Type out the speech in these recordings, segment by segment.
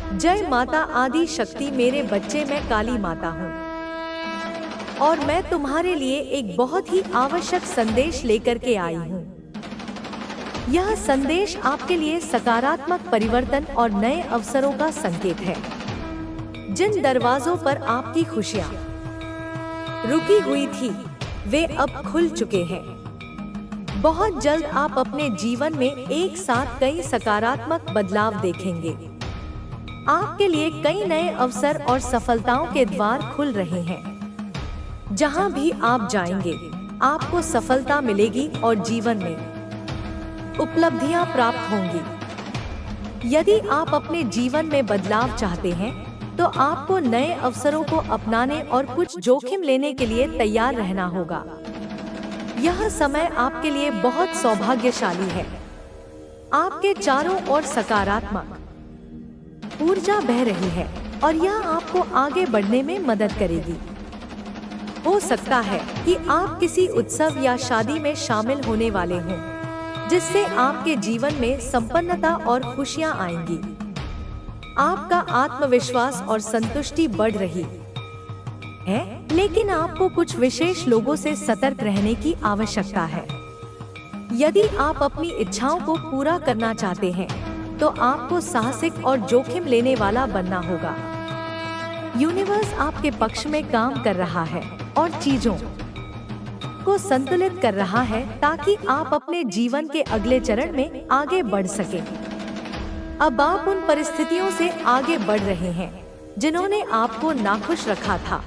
जय माता आदि शक्ति मेरे बच्चे, मैं काली माता हूँ और मैं तुम्हारे लिए एक बहुत ही आवश्यक संदेश लेकर के आई हूँ। यह संदेश आपके लिए सकारात्मक परिवर्तन और नए अवसरों का संकेत है। जिन दरवाजों पर आपकी खुशियाँ रुकी हुई थी, वे अब खुल चुके हैं। बहुत जल्द आप अपने जीवन में एक साथ कई सकारात्मक बदलाव देखेंगे। आपके लिए कई नए अवसर और सफलताओं के द्वार खुल रहे हैं। जहां भी आप जाएंगे, आपको सफलता मिलेगी और जीवन में उपलब्धियां प्राप्त होंगी। यदि आप अपने जीवन में बदलाव चाहते हैं, तो आपको नए अवसरों को अपनाने और कुछ जोखिम लेने के लिए तैयार रहना होगा। यह समय आपके लिए बहुत सौभाग्यशाली है। आपके चारों ओर सकारात्मक ऊर्जा बह रही है और यह आपको आगे बढ़ने में मदद करेगी। हो सकता है कि आप किसी उत्सव या शादी में शामिल होने वाले हों, जिससे आपके जीवन में संपन्नता और खुशियां आएंगी। आपका आत्मविश्वास और संतुष्टि बढ़ रही है, लेकिन आपको कुछ विशेष लोगों से सतर्क रहने की आवश्यकता है। यदि आप अपनी इच्छाओं को पूरा करना चाहते हैं, तो आपको साहसिक और जोखिम लेने वाला बनना होगा। यूनिवर्स आपके पक्ष में काम कर रहा है और चीजों को संतुलित कर रहा है, ताकि आप अपने जीवन के अगले चरण में आगे बढ़ सकें। अब आप उन परिस्थितियों से आगे बढ़ रहे हैं जिन्होंने आपको नाखुश रखा था।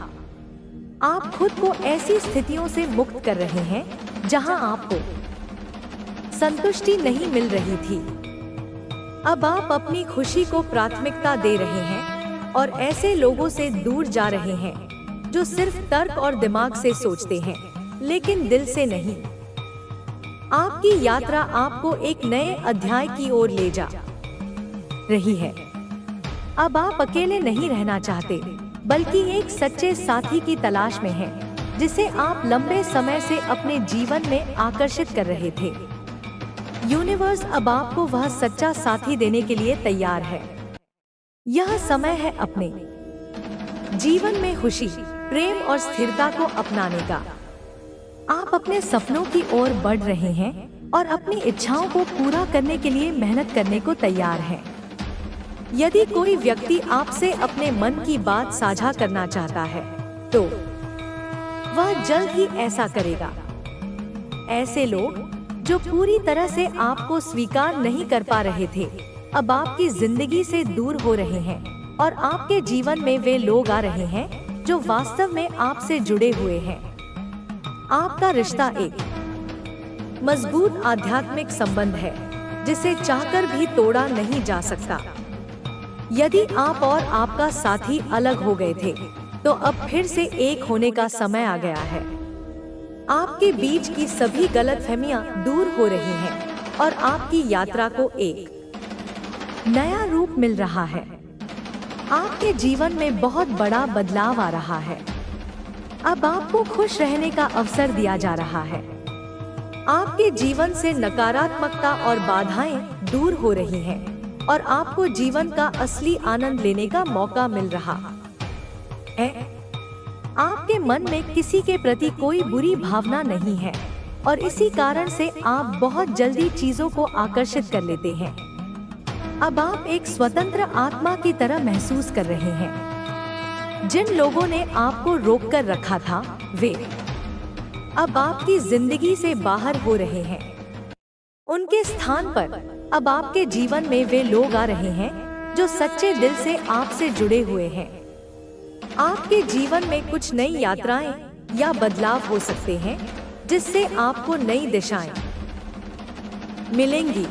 आप खुद को ऐसी स्थितियों से मुक्त कर रहे हैं जहां आपको संतुष्टि नहीं मिल रही थी। अब आप अपनी खुशी को प्राथमिकता दे रहे हैं और ऐसे लोगों से दूर जा रहे हैं जो सिर्फ तर्क और दिमाग से सोचते हैं, लेकिन दिल से नहीं। आपकी यात्रा आपको एक नए अध्याय की ओर ले जा रही है। अब आप अकेले नहीं रहना चाहते, बल्कि एक सच्चे साथी की तलाश में हैं, जिसे आप लंबे समय से अपने जीवन में आकर्षित कर रहे थे। यूनिवर्स अब आपको वह सच्चा साथी देने के लिए तैयार है। यह समय है अपने जीवन में खुशी, प्रेम और स्थिरता को अपनाने का। आप अपने सपनों की ओर बढ़ रहे हैं और अपनी इच्छाओं को पूरा करने के लिए मेहनत करने को तैयार हैं। यदि कोई व्यक्ति आपसे अपने मन की बात साझा करना चाहता है, तो वह जल्द ही ऐसा करेगा। ऐसे लोग जो पूरी तरह से आपको स्वीकार नहीं कर पा रहे थे, अब आपकी जिंदगी से दूर हो रहे हैं और आपके जीवन में वे लोग आ रहे हैं जो वास्तव में आपसे जुड़े हुए हैं। आपका रिश्ता एक मजबूत आध्यात्मिक संबंध है, जिसे चाहकर भी तोड़ा नहीं जा सकता। यदि आप और आपका साथी अलग हो गए थे, तो अब फिर से एक होने का समय आ गया है। आपके बीच की सभी गलतफहमियां दूर हो रही हैं और आपकी यात्रा को एक नया रूप मिल रहा है। आपके जीवन में बहुत बड़ा बदलाव आ रहा है। अब आपको खुश रहने का अवसर दिया जा रहा है। आपके जीवन से नकारात्मकता और बाधाएं दूर हो रही हैं और आपको जीवन का असली आनंद लेने का मौका मिल रहा है। आपके मन में किसी के प्रति कोई बुरी भावना नहीं है और इसी कारण से आप बहुत जल्दी चीजों को आकर्षित कर लेते हैं। अब आप एक स्वतंत्र आत्मा की तरह महसूस कर रहे हैं। जिन लोगों ने आपको रोक कर रखा था, वे अब आपकी जिंदगी से बाहर हो रहे हैं। उनके स्थान पर अब आपके जीवन में वे लोग आ रहे हैं जो सच्चे दिल से आपसे जुड़े हुए हैं। आपके जीवन में कुछ नई यात्राएं या बदलाव हो सकते हैं, जिससे आपको नई दिशाएं मिलेंगी।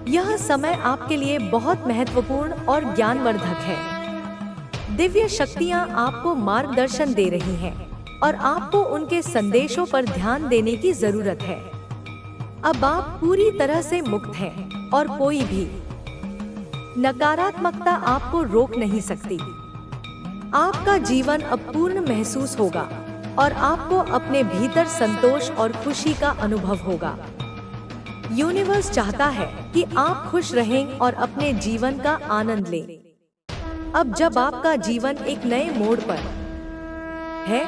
यह समय आपके लिए बहुत महत्वपूर्ण और ज्ञानवर्धक है। दिव्य शक्तियां आपको मार्गदर्शन दे रही हैं और आपको उनके संदेशों पर ध्यान देने की जरूरत है। अब आप पूरी तरह से मुक्त हैं और कोई भी नकारात्मकता आपको रोक नहीं सकती। आपका जीवन अब पूर्ण महसूस होगा और आपको अपने भीतर संतोष और खुशी का अनुभव होगा। यूनिवर्स चाहता है कि आप खुश रहें और अपने जीवन का आनंद लें। अब जब आपका जीवन एक नए मोड़ पर है,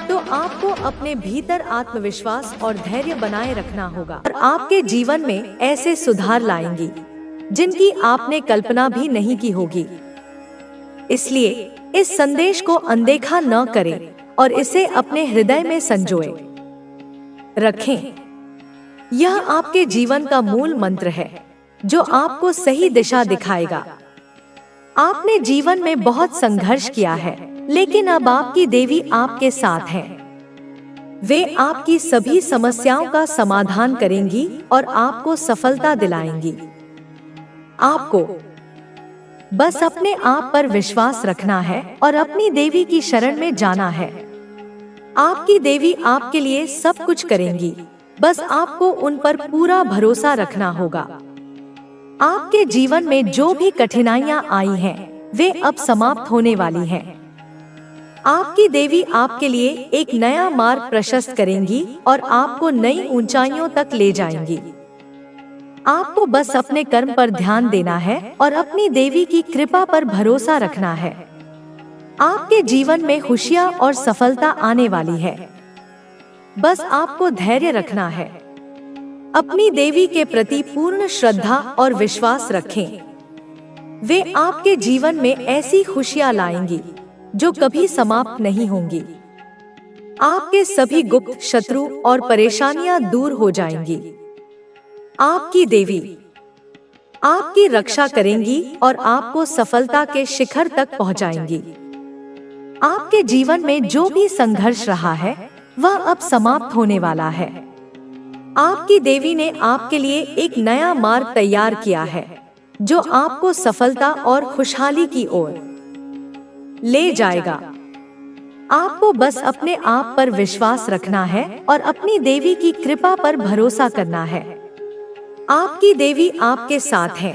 तो आपको अपने भीतर आत्मविश्वास और धैर्य बनाए रखना होगा और आपके जीवन में ऐसे सुधार लाएंगी जिनकी आपने कल्पना भी नहीं की होगी। इसलिए इस संदेश को अनदेखा न करें और इसे अपने हृदय में संजोए रखें। यह आपके जीवन का मूल मंत्र है जो आपको सही दिशा दिखाएगा। आपने जीवन में बहुत संघर्ष किया है, लेकिन अब आपकी देवी आपके साथ है। वे आपकी सभी समस्याओं का समाधान करेंगी और आपको सफलता दिलाएंगी। आपको बस अपने आप पर विश्वास रखना है और अपनी देवी की शरण में जाना है। आपकी देवी आपके लिए सब कुछ करेंगी, बस आपको उन पर पूरा भरोसा रखना होगा। आपके जीवन में जो भी कठिनाइयां आई हैं, वे अब समाप्त होने वाली हैं। आपकी देवी आपके लिए एक नया मार्ग प्रशस्त करेंगी और आपको नई ऊंचाइयों तक ले जाएंगी। आपको बस अपने कर्म पर ध्यान देना है और अपनी देवी की कृपा पर भरोसा रखना है। आपके जीवन में खुशियां और सफलता आने वाली है। बस आपको धैर्य रखना है। अपनी देवी के प्रति पूर्ण श्रद्धा और विश्वास रखें। वे आपके जीवन में ऐसी खुशियां लाएंगी जो कभी समाप्त नहीं होंगी। आपके सभी गुप्त शत्रु और परेशानियां दूर हो जाएंगी। आपकी देवी आपकी रक्षा करेंगी और आपको सफलता के शिखर तक पहुंचाएंगी। आपके जीवन में जो भी संघर्ष रहा है, वह अब समाप्त होने वाला है। आपकी देवी ने आपके लिए एक नया मार्ग तैयार किया है जो आपको सफलता और खुशहाली की ओर ले जाएगा। आपको बस अपने आप पर विश्वास रखना है और अपनी देवी की कृपा पर भरोसा करना है। आपकी देवी आपके साथ हैं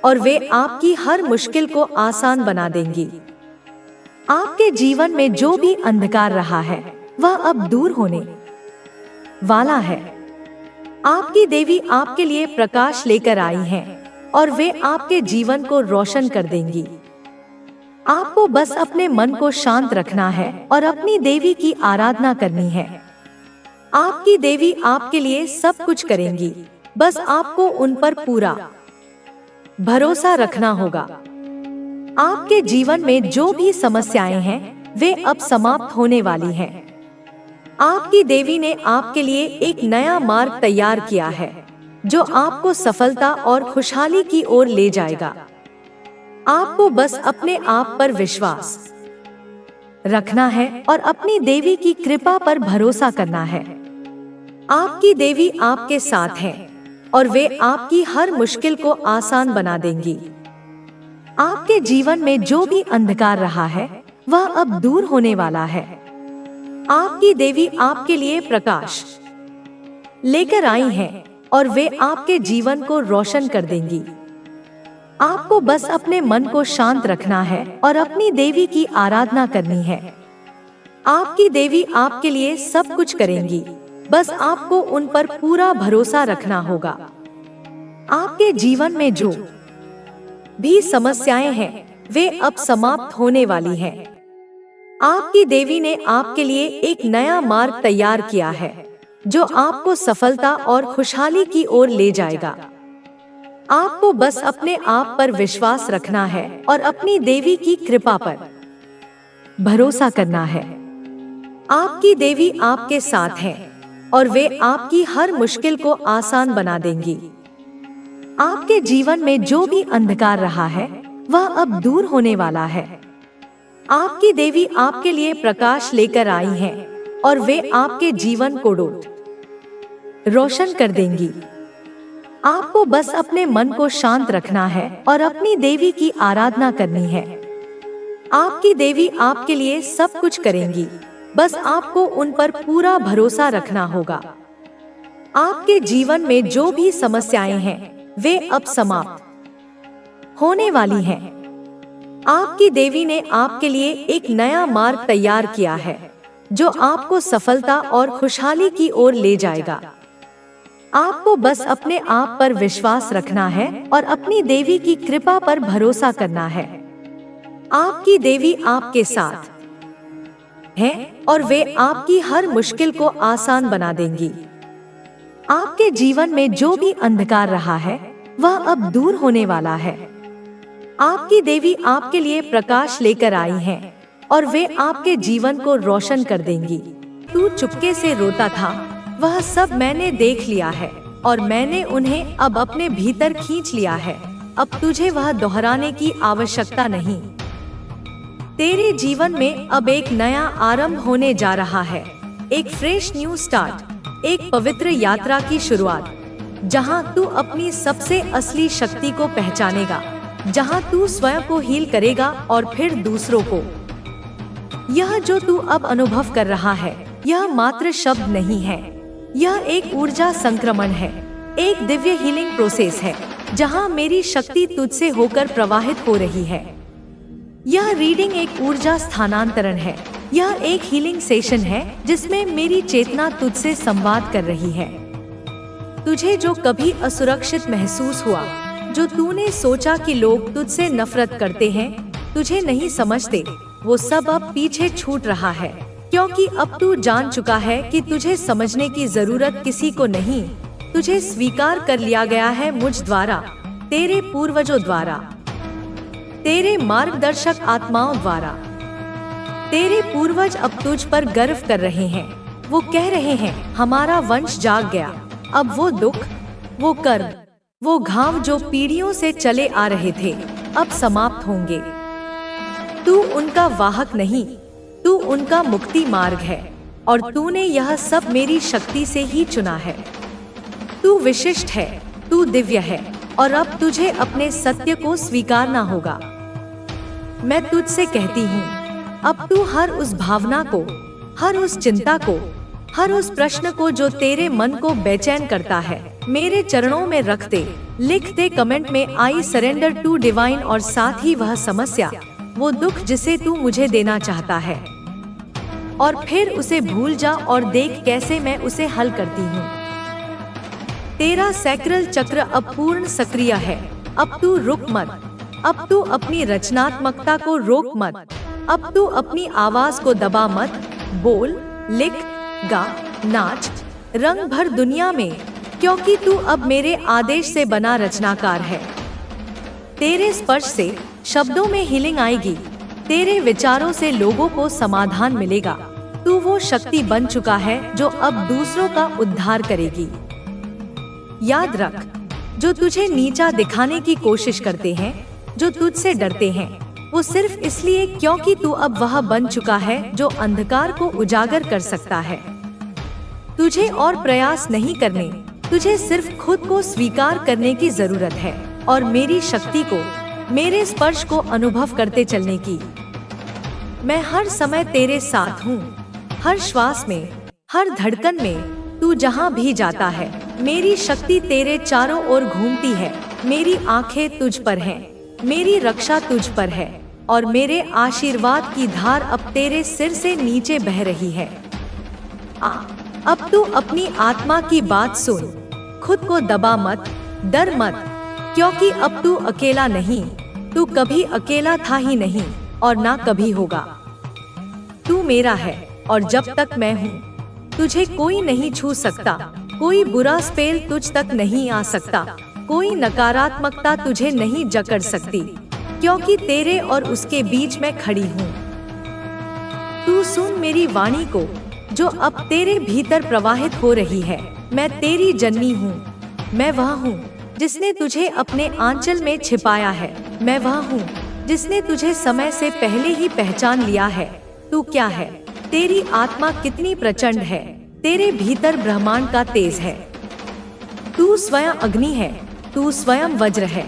और वे आपकी हर मुश्किल को आसान बना देंगी। आपके जीवन में जो भी अंधकार रहा है, वह अब दूर होने वाला है। आपकी देवी आपके लिए प्रकाश लेकर आई हैं और वे आपके जीवन को रोशन कर देंगी। आपको बस अपने मन को शांत रखना है और अपनी देवी की आराधना करनी है। आपकी देवी आपके लिए सब कुछ करेंगी, बस आपको उन पर पूरा भरोसा रखना होगा। आपके जीवन में जो भी समस्याएं हैं, वे अब समाप्त होने वाली हैं। आपकी देवी ने आपके लिए एक नया मार्ग तैयार किया है जो आपको सफलता और खुशहाली की ओर ले जाएगा। आपको बस अपने आप पर विश्वास रखना है और अपनी देवी की कृपा पर भरोसा करना है। आपकी देवी आपके साथ हैं और वे आपकी हर मुश्किल को आसान बना देंगी। आपके जीवन में जो भी अंधकार रहा है, वह अब दूर होने वाला है। आपकी देवी आपके लिए प्रकाश लेकर आई हैं और वे आपके जीवन को रोशन कर देंगी। आपको बस अपने मन को शांत रखना है और अपनी देवी की आराधना करनी है। आपकी देवी आपके लिए सब कुछ करेंगी, बस आपको उन पर पूरा भरोसा रखना होगा। आपके जीवन में जो भी समस्याएं हैं, वे अब समाप्त होने वाली हैं। आपकी देवी ने आपके लिए एक नया मार्ग तैयार किया है जो आपको सफलता और खुशहाली की ओर ले जाएगा। आपको बस अपने आप पर विश्वास रखना है और अपनी देवी की कृपा पर भरोसा करना है। आपकी देवी आपके साथ हैं और वे आपकी हर मुश्किल को आसान बना देंगी। आपके जीवन में जो भी अंधकार रहा है, वह अब दूर होने वाला है। आपकी देवी आपके लिए प्रकाश लेकर आई हैं और वे आपके जीवन को रोशन कर देंगी। आपको बस अपने मन को शांत रखना है और अपनी देवी की आराधना करनी है। आपकी देवी आपके लिए सब कुछ करेंगी, बस आपको उन पर पूरा भरोसा रखना होगा। आपके जीवन में जो भी समस्याएं हैं, वे अब समाप्त होने वाली हैं। आपकी देवी ने आपके लिए एक नया मार्ग तैयार किया है जो आपको सफलता और खुशहाली की ओर ले जाएगा। आपको बस अपने आप पर विश्वास रखना है और अपनी देवी की कृपा पर भरोसा करना है। आपकी देवी आपके साथ है और वे आपकी हर मुश्किल को आसान बना देंगी। आपके जीवन में जो भी अंधकार रहा है वह अब दूर होने वाला है। आपकी देवी आपके लिए प्रकाश लेकर आई हैं और वे आपके जीवन को रोशन कर देंगी। तू चुपके से रोता था, वह सब मैंने देख लिया है और मैंने उन्हें अब अपने भीतर खींच लिया है। अब तुझे वह दोहराने की आवश्यकता नहीं। तेरे जीवन में अब एक नया आरंभ होने जा रहा है, एक फ्रेश न्यू स्टार्ट, एक पवित्र यात्रा की शुरुआत, जहां तू अपनी सबसे असली शक्ति को पहचानेगा, जहां तू स्वयं को हील करेगा और फिर दूसरों को। यह जो तू अब अनुभव कर रहा है, यह मात्र शब्द नहीं है, यह एक ऊर्जा संक्रमण है, एक दिव्य हीलिंग प्रोसेस है, जहां मेरी शक्ति तुझसे होकर प्रवाहित हो रही है। यह रीडिंग एक ऊर्जा स्थानांतरण है, यह एक हीलिंग सेशन है जिसमें मेरी चेतना तुझसे संवाद कर रही है। तुझे जो कभी असुरक्षित महसूस हुआ, जो तूने सोचा कि लोग तुझसे नफरत करते हैं, तुझे नहीं समझते, वो सब अब पीछे छूट रहा है, क्योंकि अब तू जान चुका है कि तुझे समझने की जरूरत किसी को नहीं। तुझे स्वीकार कर लिया गया है मुझ द्वारा, तेरे पूर्वजों द्वारा, तेरे मार्गदर्शक आत्माओं द्वारा। तेरे पूर्वज अब तुझ पर गर्व कर रहे हैं। वो कह रहे हैं, हमारा वंश जाग गया। अब वो दुख, वो कर्म, वो घाव जो पीढ़ियों से चले आ रहे थे, अब समाप्त होंगे। तू उनका वाहक नहीं, तू उनका मुक्ति मार्ग है और तूने यह सब मेरी शक्ति से ही चुना है। तू विशिष्ट है, तू दिव्य है और अब तुझे अपने सत्य को स्वीकारना होगा। मैं तुझसे कहती हूँ, अब तू हर उस भावना को, हर उस चिंता को, हर उस प्रश्न को जो तेरे मन को बेचैन करता है, मेरे चरणों में रख दे। लिख दे कमेंट में, आई सरेंडर टू डिवाइन, और साथ ही वह समस्या, वो दुख जिसे तू मुझे देना चाहता है, और फिर उसे भूल जा और देख कैसे मैं उसे हल करती हूँ। तेरा सैक्रल चक्र अब पूर्ण सक्रिय है। अब तू रुक मत, अब तू अपनी रचनात्मकता को रोक मत, अब तू अपनी आवाज को दबा मत। बोल, लिख, गा, नाच, रंग भर दुनिया में, क्योंकि तू अब मेरे आदेश से बना रचनाकार है। तेरे स्पर्श से शब्दों में हीलिंग आएगी, तेरे विचारों से लोगों को समाधान मिलेगा। तू वो शक्ति बन चुका है जो अब दूसरों का उद्धार करेगी। याद रख, जो तुझे नीचा दिखाने की कोशिश करते हैं, जो तुझसे डरते हैं, वो सिर्फ इसलिए क्योंकि तू अब वह बन चुका है जो अंधकार को उजागर कर सकता है। तुझे और प्रयास नहीं करने, तुझे सिर्फ खुद को स्वीकार करने की जरूरत है और मेरी शक्ति को, मेरे स्पर्श को अनुभव करते चलने की। मैं हर समय तेरे साथ हूँ, हर श्वास में, हर धड़कन में। तू जहाँ भी जाता है, मेरी शक्ति तेरे चारों ओर घूमती है। मेरी आंखें तुझ पर हैं, मेरी रक्षा तुझ पर है और मेरे आशीर्वाद की धार अब तेरे सिर से नीचे बह रही है। अब तू अपनी आत्मा की बात सुन, खुद को दबा मत, डर मत, क्योंकि अब तू अकेला नहीं। तू कभी अकेला था ही नहीं और ना कभी होगा। तू मेरा है और जब तक मैं हूँ, तुझे कोई नहीं छू सकता, कोई बुरा स्पेल तुझ तक नहीं आ सकता, कोई नकारात्मकता तुझे नहीं जकड़ सकती, क्योंकि तेरे और उसके बीच में खड़ी हूँ। तू सुन मेरी वाणी को, जो अब तेरे भीतर प्रवाहित हो रही है। मैं तेरी जननी हूँ, मैं वह हूँ जिसने तुझे अपने आंचल में छिपाया है। मैं वह हूँ जिसने तुझे समय से पहले ही पहचान लिया है। तू क्या है, तेरी आत्मा कितनी प्रचंड है, तेरे भीतर ब्रह्मांड का तेज है। तू स्वयं अग्नि है, तू स्वयं वज्र है।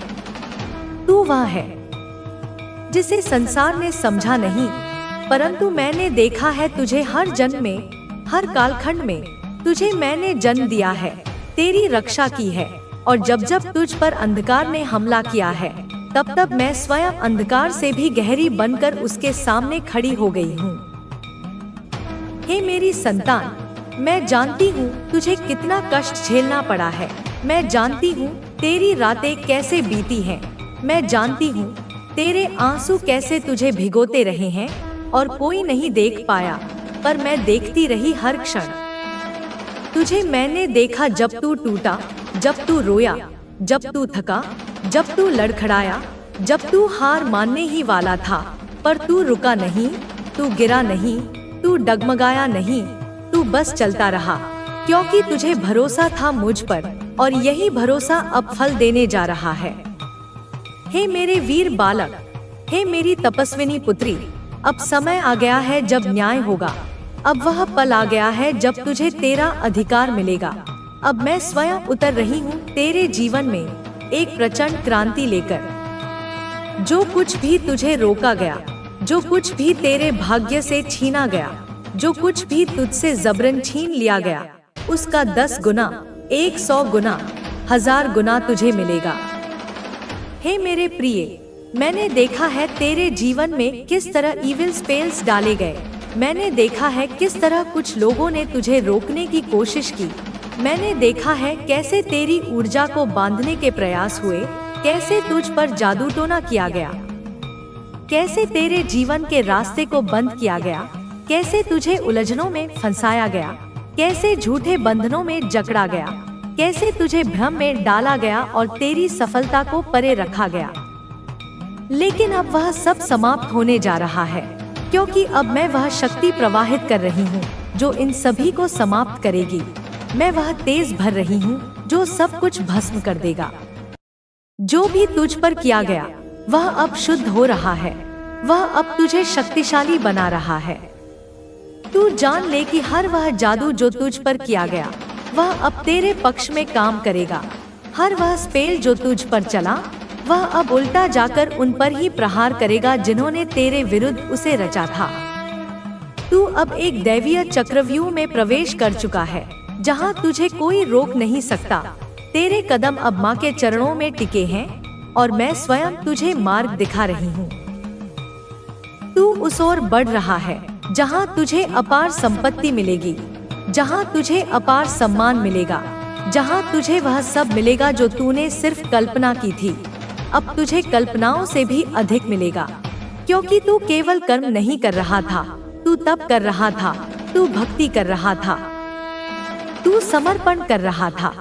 तू वह है जिसे संसार ने समझा नहीं, परंतु मैंने देखा है तुझे हर जन्म में, हर कालखंड में। तुझे मैंने जन्म दिया है, तेरी रक्षा की है, और जब जब तुझ पर अंधकार ने हमला किया है, तब तब मैं स्वयं अंधकार से भी गहरी बनकर उसके सामने खड़ी हो गई हूँ। हे मेरी संतान, मैं जानती हूँ तुझे कितना कष्ट झेलना पड़ा है। मैं जानती हूँ तेरी रातें कैसे बीती हैं। मैं जानती हूँ तेरे आंसू कैसे तुझे भिगोते रहे हैं और कोई नहीं देख पाया, पर मैं देखती रही हर क्षण। तुझे मैंने देखा जब तू टूटा, जब तू रोया, जब तू थका, जब तू लड़खड़ाया, जब तू हार मानने ही वाला था, पर तू रुका नहीं, तू गिरा नहीं, तू डगमगाया नहीं, तू बस चलता रहा, क्योंकि तुझे भरोसा था मुझ पर, और यही भरोसा अब फल देने जा रहा है। हे मेरे वीर बालक, हे मेरी तपस्विनी पुत्री, अब समय आ गया है जब न्याय होगा। अब वह पल आ गया है जब तुझे तेरा अधिकार मिलेगा। अब मैं स्वयं उतर रही हूँ तेरे जीवन में एक प्रचंड क्रांति लेकर। जो कुछ भी तुझे रोका गया, जो कुछ भी तेरे भाग्य से छीना गया, जो कुछ भी तुझसे जबरन छीन लिया गया, उसका 10 गुना, 100 गुना, 1000 गुना तुझे मिलेगा। हे मेरे प्रिय, मैंने देखा है तेरे जीवन में किस तरह इविल स्पेल्स डाले गए। मैंने देखा है किस तरह कुछ लोगों ने तुझे रोकने की कोशिश की। मैंने देखा है कैसे तेरी ऊर्जा को बांधने के प्रयास हुए, कैसे तुझ पर जादू टोना किया गया, कैसे तेरे जीवन के रास्ते को बंद किया गया, कैसे तुझे उलझनों में फंसाया गया, कैसे झूठे बंधनों में जकड़ा गया, कैसे तुझे भ्रम में डाला गया और तेरी सफलता को परे रखा गया। लेकिन अब वह सब समाप्त होने जा रहा है, क्योंकि अब मैं वह शक्ति प्रवाहित कर रही हूँ जो इन सभी को समाप्त करेगी। मैं वह तेज भर रही हूँ जो सब कुछ भस्म कर देगा। जो भी तुझ पर किया गया वह अब शुद्ध हो रहा है, वह अब तुझे शक्तिशाली बना रहा है। तू जान ले कि हर वह जादू जो तुझ पर किया गया वह अब तेरे पक्ष में काम करेगा। हर वह स्पेल जो तुझ पर चला वह अब उल्टा जाकर उन पर ही प्रहार करेगा जिन्होंने तेरे विरुद्ध उसे रचा था। तू अब एक दैवीय चक्रव्यूह में प्रवेश कर चुका है, जहां तुझे कोई रोक नहीं सकता। तेरे कदम अब माँ के चरणों में टिके हैं और मैं स्वयं तुझे मार्ग दिखा रही हूँ। तू उस ओर बढ़ रहा है जहां तुझे अपार संपत्ति मिलेगी, जहां तुझे अपार सम्मान मिलेगा, जहां तुझे वह सब मिलेगा जो तूने सिर्फ कल्पना की थी। अब तुझे कल्पनाओं से भी अधिक मिलेगा, क्योंकि तू केवल कर्म नहीं कर रहा था, तू तप कर रहा था, तू भक्ति कर रहा था, तू समर्पण कर रहा था।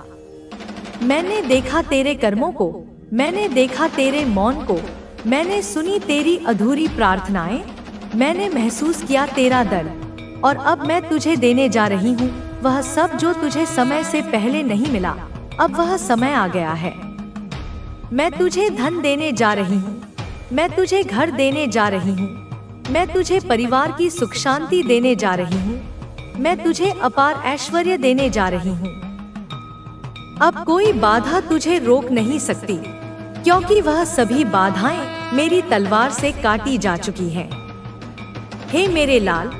मैंने देखा तेरे कर्मों को, मैंने देखा तेरे मौन को, मैंने सुनी तेरी अधूरी प्रार्थनाएं, मैंने महसूस किया तेरा दर्द, और अब मैं तुझे देने जा रही हूँ वह सब जो तुझे समय से पहले नहीं मिला। अब वह समय आ गया है। मैं तुझे धन देने जा रही हूँ, मैं तुझे घर देने जा रही हूँ, मैं तुझे परिवार की सुख शांति देने जा रही हूँ, मैं तुझे अपार ऐश्वर्य देने जा रही हूँ। अब कोई बाधा तुझे रोक नहीं सकती, क्योंकि वह सभी बाधाएं मेरी तलवार से काटी जा चुकी हैं। हे मेरे लाल,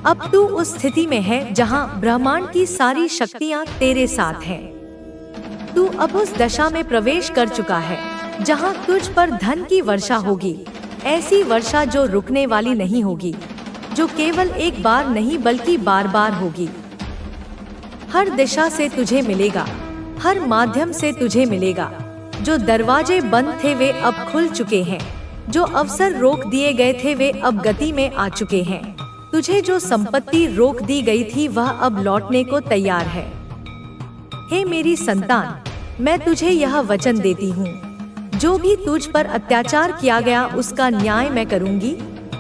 अब तू उस स्थिति में है जहां ब्रह्मांड की सारी शक्तियां तेरे साथ हैं। तू अब उस दशा में प्रवेश कर चुका है जहां तुझ पर धन की वर्षा होगी, ऐसी वर्षा जो रुकने वाली नहीं होगी, जो केवल एक बार नहीं बल्कि बार बार होगी। हर दिशा से तुझे मिलेगा, हर माध्यम से तुझे मिलेगा। जो दरवाजे बंद थे वे अब खुल चुके हैं, जो अवसर रोक दिए गए थे वे अब गति में आ चुके हैं। तुझे जो संपत्ति रोक दी गई थी वह अब लौटने को तैयार है। हे मेरी संतान, मैं तुझे यह वचन देती हूँ, जो भी तुझ पर अत्याचार किया गया उसका न्याय मैं करूँगी,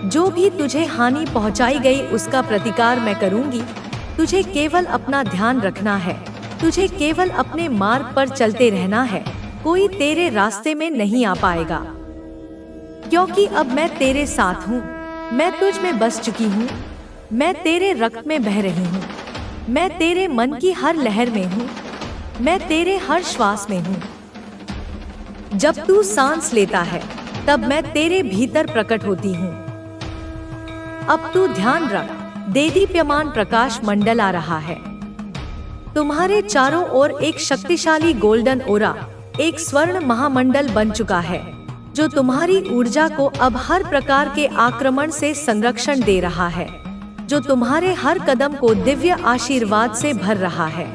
जो भी तुझे हानि पहुँचाई गई उसका प्रतिकार मैं करूँगी। तुझे केवल अपना ध्यान रखना है, तुझे केवल अपने मार्ग पर चलते रहना है। कोई तेरे रास्ते में नहीं आ पाएगा, क्योंकि अब मैं तेरे साथ हूँ। मैं तुझ में बस चुकी हूँ, मैं तेरे रक्त में बह रही हूँ, मैं तेरे मन की हर लहर में हूँ, मैं तेरे हर श्वास में हूँ। जब तू सांस लेता है तब मैं तेरे भीतर प्रकट होती हूँ। अब तू ध्यान रख, देदीप्यमान प्रकाश मंडल आ रहा है। तुम्हारे चारों ओर एक शक्तिशाली गोल्डन ओरा, एक स्वर्ण महामंडल बन चुका है, जो तुम्हारी ऊर्जा को अब हर प्रकार के आक्रमण से संरक्षण दे रहा है, जो तुम्हारे हर कदम को दिव्य आशीर्वाद से भर रहा है।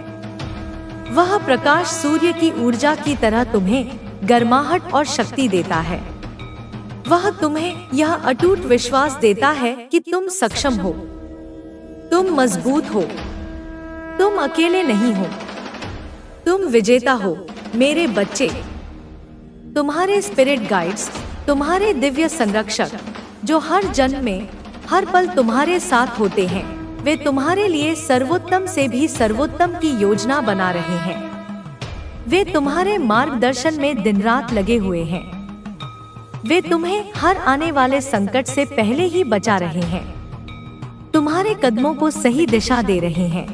वह प्रकाश सूर्य की ऊर्जा की तरह तुम्हें गर्माहट और शक्ति देता है। वह तुम्हें यह अटूट विश्वास देता है कि तुम सक्षम हो, तुम मजबूत हो, तुम अकेले नहीं हो, तुम विजेता हो। मेरे बच्चे, तुम्हारे स्पिरिट गाइड्स, तुम्हारे दिव्य संरक्षक, जो हर जन्म में हर पल तुम्हारे साथ होते हैं, वे तुम्हारे लिए सर्वोत्तम से भी सर्वोत्तम की योजना बना रहे हैं। वे तुम्हारे मार्गदर्शन में दिन रात लगे हुए हैं। वे तुम्हें हर आने वाले संकट से पहले ही बचा रहे हैं, तुम्हारे कदमों को सही दिशा दे रहे हैं।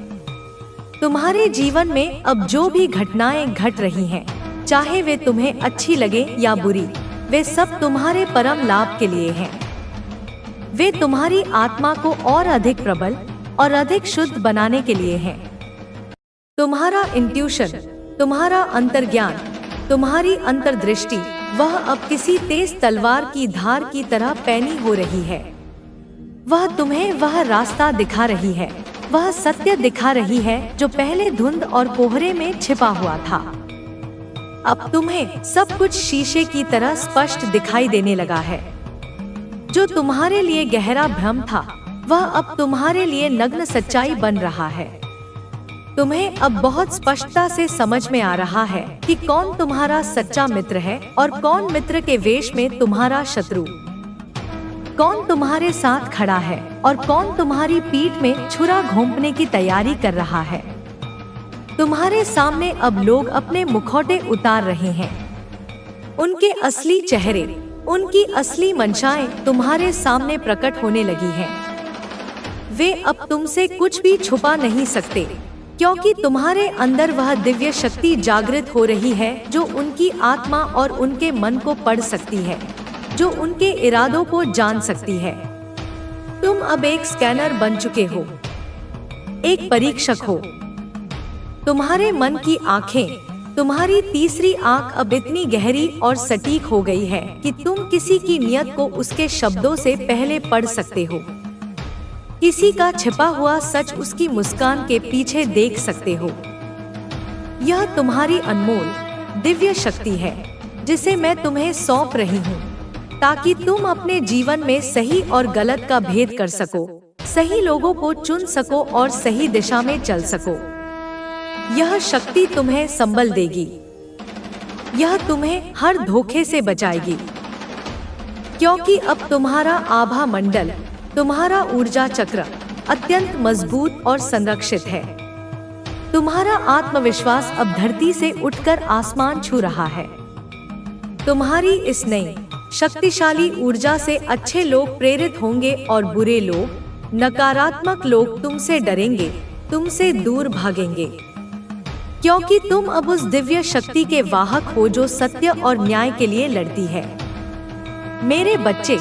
तुम्हारे जीवन में अब जो भी घटनाएं घट रही हैं, चाहे वे तुम्हें अच्छी लगे या बुरी, वे सब तुम्हारे परम लाभ के लिए हैं। वे तुम्हारी आत्मा को और अधिक प्रबल और अधिक शुद्ध बनाने के लिए हैं। तुम्हारा इंट्यूशन, तुम्हारा अंतर्ज्ञान, तुम्हारी अंतर्दृष्टि, वह अब किसी तेज तलवार की धार की तरह पैनी हो रही है। वह तुम्हें वह रास्ता दिखा रही है, वह सत्य दिखा रही है जो पहले धुंध और कोहरे में छिपा हुआ था। अब तुम्हें सब कुछ शीशे की तरह स्पष्ट दिखाई देने लगा है। जो तुम्हारे लिए गहरा भ्रम था, वह अब तुम्हारे लिए नग्न सच्चाई बन रहा है। तुम्हें अब बहुत स्पष्टता से समझ में आ रहा है कि कौन तुम्हारा सच्चा मित्र है और कौन मित्र के वेश में तुम्हारा शत्रु, कौन तुम्हारे साथ खड़ा है और कौन तुम्हारी पीठ में छुरा घोंपने की तैयारी कर रहा है। तुम्हारे सामने अब लोग अपने मुखौटे उतार रहे हैं। उनके असली चेहरे, उनकी असली मंशाएं तुम्हारे सामने प्रकट होने लगी हैं। वे अब तुमसे कुछ भी छुपा नहीं सकते, क्योंकि तुम्हारे अंदर वह दिव्य शक्ति जागृत हो रही है जो उनकी आत्मा और उनके मन को पढ़ सकती है, जो उनके इरादों को जान सकती है। तुम अब एक स्कैनर बन चुके हो, एक परीक्षक हो। तुम्हारे मन की आंखें, तुम्हारी तीसरी आंख अब इतनी गहरी और सटीक हो गई है कि तुम किसी की नियत को उसके शब्दों से पहले पढ़ सकते हो। किसी का छिपा हुआ सच उसकी मुस्कान के पीछे देख सकते हो। यह तुम्हारी अनमोल दिव्य शक्ति है जिसे मैं तुम्हें सौंप रही हूँ, ताकि तुम अपने जीवन में सही और गलत का भेद कर सको, सही लोगों को चुन सको और सही दिशा में चल सको। यह शक्ति तुम्हें संबल देगी, यह तुम्हें हर धोखे से बचाएगी, क्योंकि अब तुम्हारा आभा मंडल, तुम्हारा ऊर्जा चक्र अत्यंत मजबूत और संरक्षित है। तुम्हारा आत्मविश्वास अब धरती से उठकर आसमान छू रहा है। तुम्हारी इस नई शक्तिशाली ऊर्जा से अच्छे लोग प्रेरित होंगे और बुरे लोग, नकारात्मक लोग तुमसे डरेंगे, तुमसे दूर भागेंगे, क्योंकि तुम अब उस दिव्य शक्ति के वाहक हो जो सत्य और न्याय के लिए लड़ती है। मेरे बच्चे,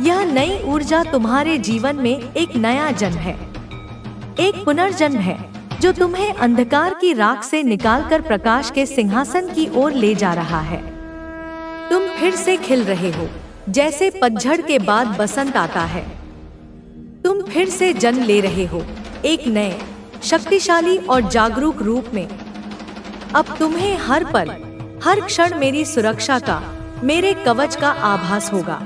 यह नई ऊर्जा तुम्हारे जीवन में एक नया जन्म है, एक पुनर्जन्म है जो तुम्हें अंधकार की राख से निकालकर प्रकाश के सिंहासन की ओर ले जा रहा है। तुम फिर से खिल रहे हो, जैसे पतझड़ के बाद बसंत आता है। तुम फिर से जन्म ले रहे हो, एक नए, शक्तिशाली और जागरूक रूप में। अब तुम्हें हर पल, हर क्षण मेरी सुरक्षा का, मेरे कवच का आभास होगा।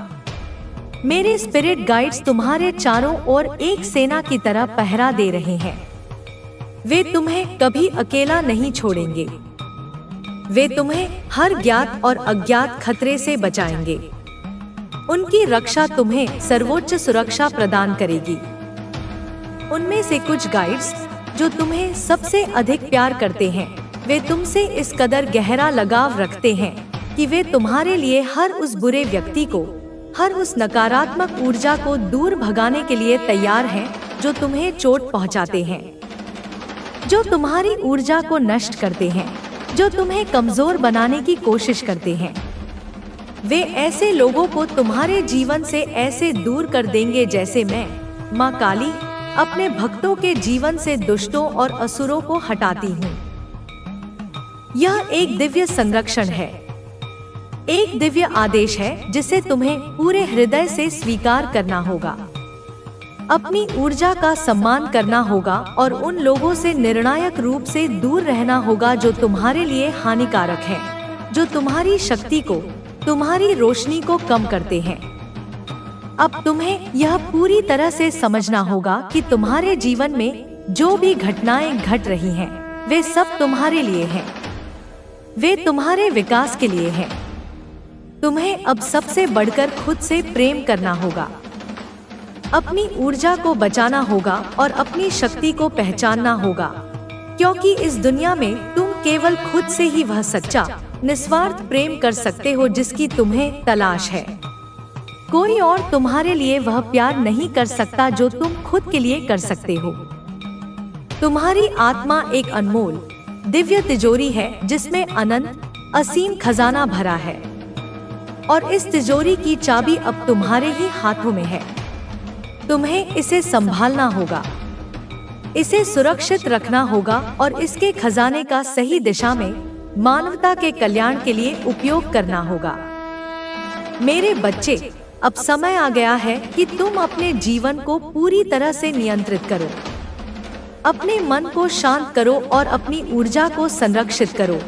मेरे स्पिरिट गाइड्स तुम्हारे चारों ओर एक सेना की तरह पहरा दे रहे हैं। वे तुम्हें कभी अकेला नहीं छोड़ेंगे। वे तुम्हें हर ज्ञात और अज्ञात खतरे से बचाएंगे। उनकी रक्षा तुम्हें सर्वोच्च सुरक्षा प्रदान करेगी। उनमें से कुछ गाइड्स जो तुम्हें सबसे अधिक प्यार करते हैं, वे तुमसे इस कदर गहरा लगाव रखते हैं कि वे तुम्हारे लिए हर उस बुरे व्यक्ति को, हर उस नकारात्मक ऊर्जा को दूर भगाने के लिए तैयार हैं जो तुम्हें चोट पहुंचाते हैं, जो तुम्हारी ऊर्जा को नष्ट करते हैं, जो तुम्हें कमजोर बनाने की कोशिश करते हैं। वे ऐसे लोगों को तुम्हारे जीवन से ऐसे दूर कर देंगे जैसे मैं, माँ काली, अपने भक्तों के जीवन से दुष्टों और असुरों को हटाती हूँ। यह एक दिव्य संरक्षण है, एक दिव्य आदेश है जिसे तुम्हें पूरे हृदय से स्वीकार करना होगा। अपनी ऊर्जा का सम्मान करना होगा और उन लोगों से निर्णायक रूप से दूर रहना होगा जो तुम्हारे लिए हानिकारक हैं, जो तुम्हारी शक्ति को, तुम्हारी रोशनी को कम करते हैं। अब तुम्हें यह पूरी तरह से समझना होगा कि तुम्हारे जीवन में जो भी घटनाएं घट रही हैं, वे सब तुम्हारे लिए हैं। वे तुम्हारे विकास के लिए हैं। तुम्हें अब सबसे बढ़कर खुद से प्रेम करना होगा। अपनी ऊर्जा को बचाना होगा और अपनी शक्ति को पहचानना होगा, क्योंकि इस दुनिया में तुम केवल खुद से ही वह सच्चा, निस्वार्थ प्रेम कर सकते हो जिसकी तुम्हें तलाश है। कोई और तुम्हारे लिए वह प्यार नहीं कर सकता जो तुम खुद के लिए कर सकते हो। तुम्हारी आत्मा एक अनमोल, दिव्य तिजोरी है जिसमें अनंत, असीम खजाना भरा है, और इस तिजोरी की चाबी अब तुम्हारे ही हाथों में है। तुम्हें इसे संभालना होगा, इसे सुरक्षित रखना होगा और इसके खजाने का सही दिशा में, मानवता के कल्याण के लिए उपयोग करना होगा। मेरे बच्चे, अब समय आ गया है कि तुम अपने जीवन को पूरी तरह से नियंत्रित करो। अपने मन को शांत करो और अपनी ऊर्जा को संरक्षित करो,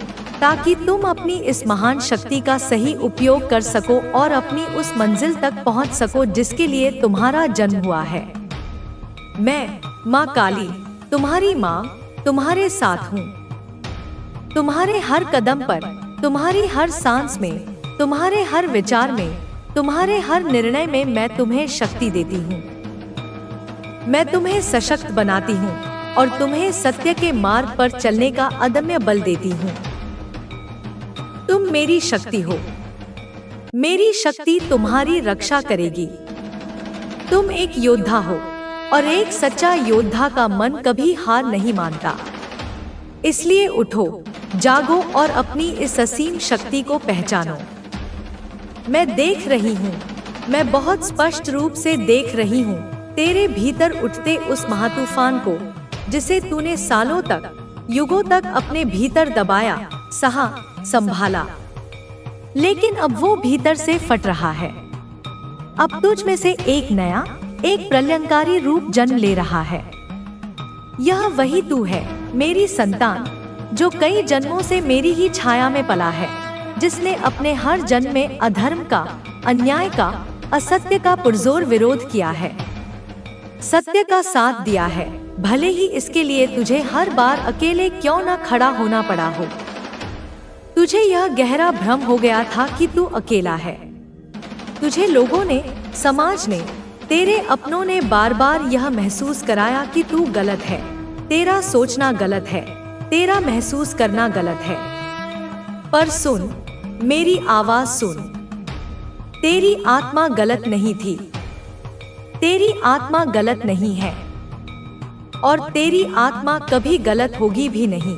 ताकि तुम अपनी इस महान शक्ति का सही उपयोग कर सको और अपनी उस मंजिल तक पहुंच सको जिसके लिए तुम्हारा जन्म हुआ है। मैं, माँ काली, तुम्हारी माँ, तुम्हारे साथ हूँ। तुम्हारे हर कदम पर, तुम्हारी हर सांस में, तुम्हारे हर विचार में, तुम्हारे हर निर्णय में मैं तुम्हें शक्ति देती हूँ। मैं तुम्हें सशक्त बनाती हूँ और तुम्हें सत्य के मार्ग पर चलने का अदम्य बल देती हूँ। तुम मेरी शक्ति हो। मेरी शक्ति तुम्हारी रक्षा करेगी। तुम एक योद्धा हो और एक सच्चा योद्धा का मन कभी हार नहीं मानता। इसलिए उठो, जागो और अपनी इस असीम शक्ति को पहचानो। मैं देख रही हूँ, मैं बहुत स्पष्ट रूप से देख रही हूँ तेरे भीतर उठते उस महातूफान को, जिसे तूने सालों तक, युगों तक अपने भीतर दबाया, सहा, संभाला, लेकिन अब वो भीतर से फट रहा है। अब तुझ में से एक नया, एक प्रलयंकारी रूप जन्म ले रहा है। यह वही तू है, मेरी संतान, जो कई जन्मों से मेरी ही छाया में पला है, जिसने अपने हर जन्म में अधर्म का, अन्याय का, असत्य का पुरजोर विरोध किया है, सत्य का साथ दिया है, भले ही इसके लिए तुझे हर बार अकेले क्यों न खड़ा होना पड़ा हो। तुझे यह गहरा भ्रम हो गया था कि तू अकेला है। तुझे लोगों ने, समाज ने, तेरे अपनों ने बार बार यह महसूस कराया कि तू गलत है, तेरा सोचना गलत है, तेरा महसूस करना गलत है। पर सुन, मेरी आवाज सुन। तेरी आत्मा गलत नहीं थी, तेरी आत्मा गलत नहीं है, और तेरी आत्मा कभी गलत होगी भी नहीं।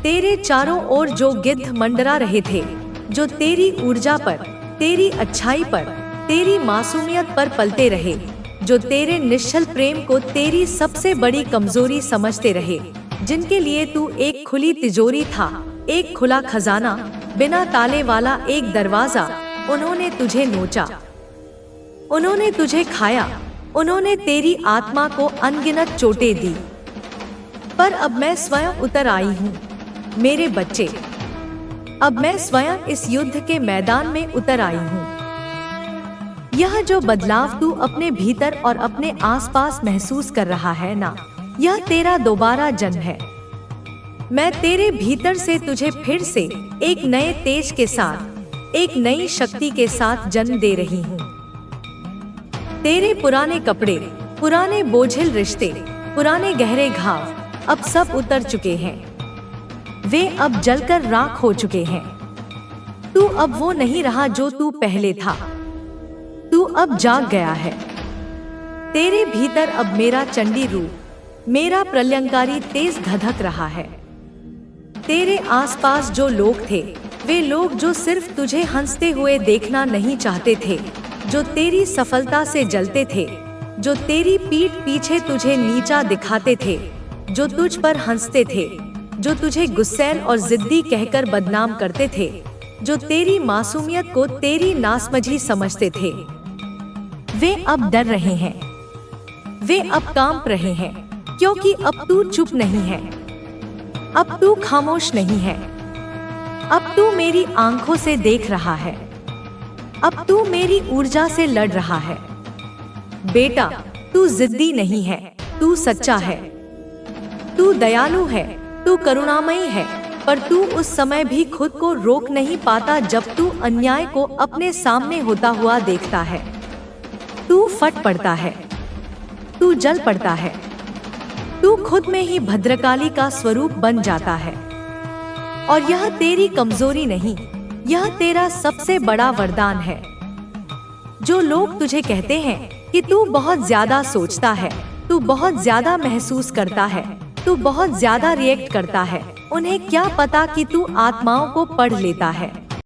तेरे चारों ओर जो गिद्ध मंडरा रहे थे, जो तेरी ऊर्जा पर, तेरी अच्छाई पर, तेरी मासूमियत पर पलते रहे, जो तेरे निश्चल प्रेम को तेरी सबसे बड़ी कमजोरी समझते रहे, जिनके लिए तू एक खुली तिजोरी था, एक खुला खजाना, बिना ताले वाला एक दरवाजा, उन्होंने तुझे नोचा, उन्होंने तुझे खाया, उन्होंने तेरी आत्मा को अनगिनत चोटें दी। पर अब मैं स्वयं उतर आई हूँ, मेरे बच्चे। अब मैं स्वयं इस युद्ध के मैदान में उतर आई हूँ। यह जो बदलाव तू अपने भीतर और अपने आसपास महसूस कर रहा है ना, यह तेरा दोबारा जन्म है। मैं तेरे भीतर से तुझे फिर से एक नए तेज के साथ, एक नई शक्ति के साथ जन्म दे रही हूँ। तेरे पुराने कपड़े, पुराने बोझिल रिश्ते, पुराने गहरे घाव अब सब उतर चुके हैं। वे अब जलकर राख हो चुके हैं। तू अब वो नहीं रहा जो तू पहले था। तू अब जाग गया है। तेरे भीतर अब मेरा चंडी रूप, मेरा प्रलयंकारी तेज धधक रहा है। तेरे आसपास जो लोग थे, वे लोग जो सिर्फ तुझे हंसते हुए देखना नहीं चाहते थे, जो तेरी सफलता से जलते थे, जो तेरी पीठ पीछे तुझे नीचा दिखाते थे, जो तुझ पर हंसते थे, जो तुझे गुस्सैल और जिद्दी कहकर बदनाम करते थे, जो तेरी मासूमियत को तेरी नासमझी समझते थे, वे अब डर रहे हैं। वे अब कांप रहे हैं, क्योंकि अब तू चुप नहीं है, अब तू खामोश नहीं है, अब अब तू मेरी आंखों से देख रहा है, अब तू मेरी ऊर्जा से लड़ रहा है। बेटा, तू जिद्दी नहीं है, तू सच्चा है, तू दयालु है, तू करुणामयी है, पर तू उस समय भी खुद को रोक नहीं पाता जब तू अन्याय को अपने सामने होता हुआ देखता है। तू फट पड़ता है, तू जल पड़ता है, तू खुद में ही भद्रकाली का स्वरूप बन जाता है। और यह तेरी कमजोरी नहीं, यह तेरा सबसे बड़ा वरदान है। जो लोग तुझे कहते हैं कि तू बहुत ज्यादा सोचता है, तू बहुत ज्यादा महसूस करता है, तू बहुत ज्यादा रिएक्ट करता है, उन्हें क्या पता कि तू आत्माओं को पढ़ लेता है।